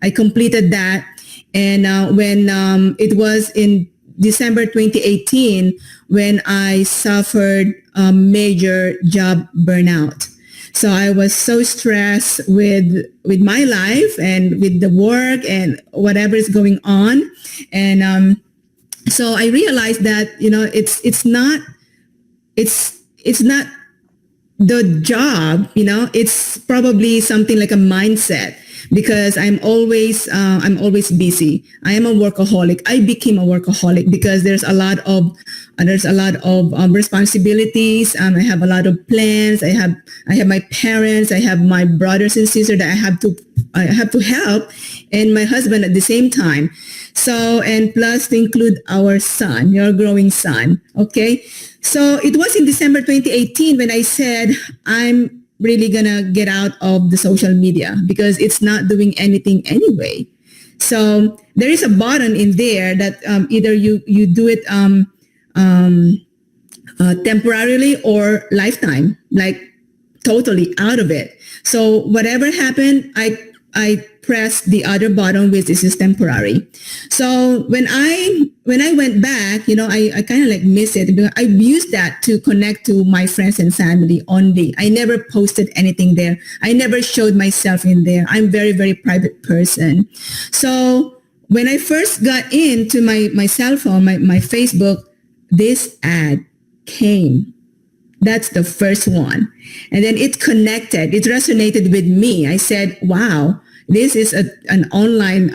I completed that. And when it was in December 2018 when I suffered a major job burnout. So I was so stressed with my life and with the work and whatever is going on. And so I realized that, it's not the job, it's probably something like a mindset, because I'm always busy. I am a workaholic. I became a workaholic because there's a lot of responsibilities. I have a lot of plans. I have my parents. I have my brothers and sisters that I have to help, and my husband at the same time. So, and plus to include our son, your growing son. Okay. So it was in December 2018 when I said, I'm really gonna get out of the social media because it's not doing anything anyway. So there is a button in there that either you do it temporarily or lifetime, like totally out of it. So whatever happened, I pressed the other button, which is temporary. So when I went back, I kind of like miss it. I used that to connect to my friends and family only. I never posted anything there. I never showed myself in there. I'm very, very private person. So when I first got into my cell phone, my Facebook, this ad came. That's the first one. And then it connected. It resonated with me. I said, wow, this is an online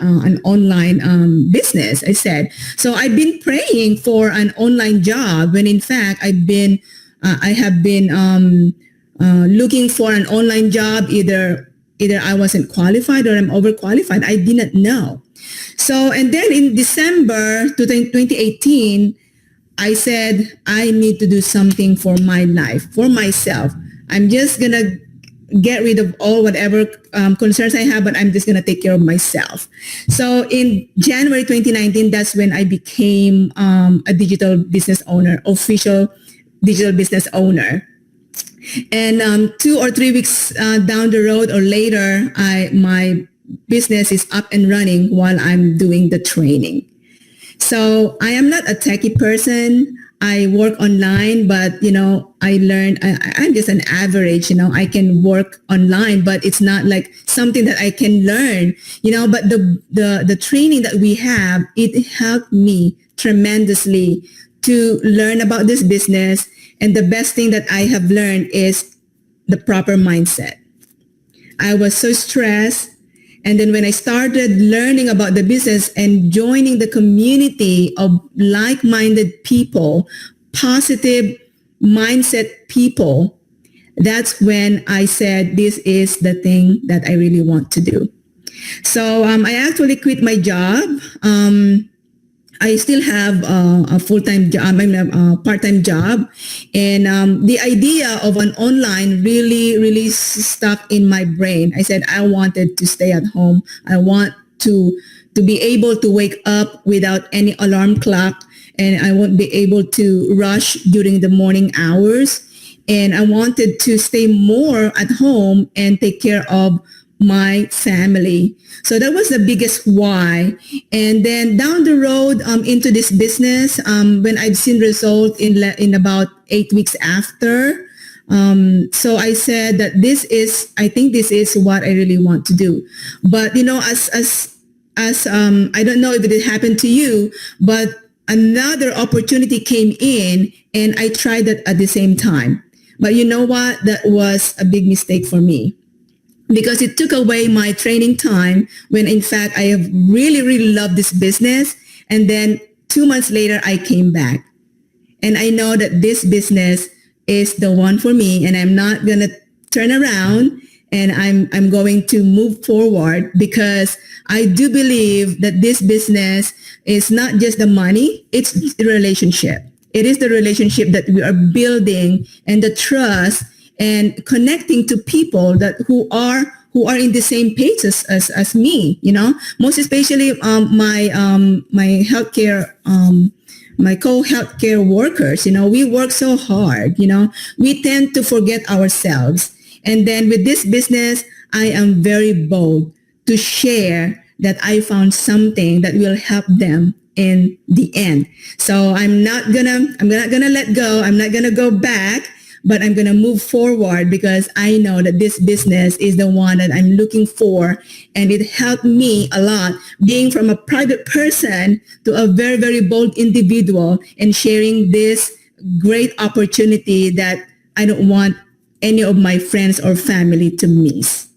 business. I said, so I've been praying for an online job when in fact I have been looking for an online job. Either I wasn't qualified or I'm overqualified. I didn't know. So, and then in December 2018, I said, I need to do something for my life, for myself. I'm just going to get rid of all whatever concerns I have, but I'm just going to take care of myself. So in January 2019, that's when I became a digital business owner, official digital business owner. And 2 or 3 weeks down the road or later, my business is up and running while I'm doing the training. So I am not a techie person. I work online, but, I learned, I'm just an average, I can work online, but it's not like something that I can learn, but the training that we have, it helped me tremendously to learn about this business. And the best thing that I have learned is the proper mindset. I was so stressed. And then when I started learning about the business and joining the community of like-minded people, positive mindset people, that's when I said, this is the thing that I really want to do. So I actually quit my job. I still have a full-time job, a part-time job. And the idea of an online really, really stuck in my brain. I said, I wanted to stay at home. I want to be able to wake up without any alarm clock. And I won't be able to rush during the morning hours. And I wanted to stay more at home and take care of my family. So that was the biggest why. And then down the road into this business, when I've seen results in about 8 weeks after, so I said that I think this is what I really want to do. But as I don't know if it happened to you, but another opportunity came in and I tried that at the same time. But you know what? That was a big mistake for me, because it took away my training time when in fact I have really, really loved this business. And then 2 months later, I came back. And I know that this business is the one for me, and I'm not going to turn around, and I'm going to move forward, because I do believe that this business is not just the money, it's the relationship. It is the relationship that we are building, and the trust and connecting to people that who are in the same page as me, most especially my healthcare, my co-healthcare workers. We work so hard, we tend to forget ourselves. And then with this business, I am very bold to share that I found something that will help them in the end. So I'm not gonna let go. I'm not gonna go back, but I'm gonna move forward because I know that this business is the one that I'm looking for, and it helped me a lot being from a private person to a very, very bold individual and sharing this great opportunity that I don't want any of my friends or family to miss.